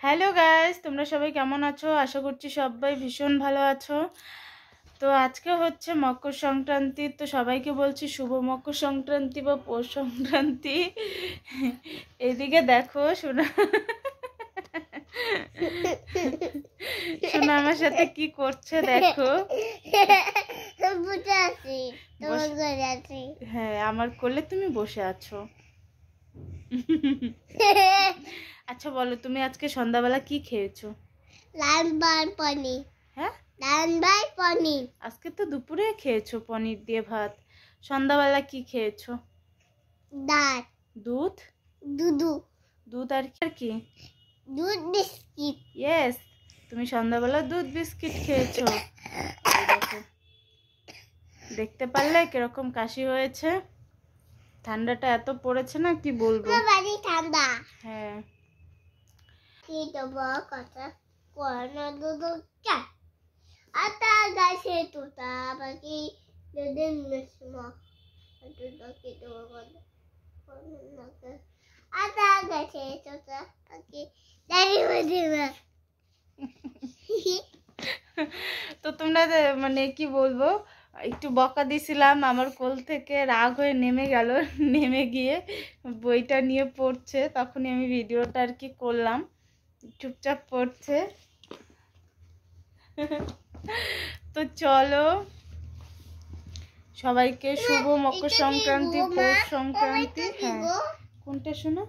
Hello guys, তোমরা সবাই কেমন আছো? আশা করছি সবাই ভীষণ ভালো আছো। তো আজকে হচ্ছে মকর সংক্রান্তি, তো সবাইকে বলছি শুভ মকর সংক্রান্তি বা পৌষ সংক্রান্তি। এদিকে দেখো শোনা শোনা আমার সাথে কি করছে দেখো। হ্যাঁ, আমার কোলে তুমি বসে আছো। আচ্ছা বলো, তুমি আজকে সন্ধ্যাবেলা কি খেয়েছো? পনির। হ্যাঁ, পনির। আজকে তো দুপুরে খেয়েছো পনির দিয়ে ভাত। সন্ধ্যাবেলা কি খেয়েছো? ডাল। দুধ। দুধ আর কি? দুধ বিস্কিট। ইয়েস, তুমি সন্ধ্যাবেলা দুধ বিস্কিট খেয়েছো। এই দেখো, দেখতে পারলে কিরকম কাশি হয়েছে? ঠান্ডাটা এত পড়েছে না, কি বলবো। বাড়ি ঠান্ডা। হ্যাঁ, কি দেবো কথা কোন দুধ চা আটা গাছে তোতা বাকি দুদিন মিসমা দুধ কি দেবো কোন নাকে আটা গাছে তোতা বাকি দাঁড়ি বদিবা। তো তোমরা মানে কি বলবো, একটু বকা দিছিলাম, আমার কোল থেকে রাগ হয়ে নেমে গেল। নেমে গিয়ে বইটা নিয়ে পড়ছে, তখনই আমি ভিডিওটা আর কি করলাম। চুপচাপ পড়ছে। তো চলো, সবাইকে শুভ মকর সংক্রান্তি, পৌষ সংক্রান্তি। হ্যাঁ, কোনটা শোনো?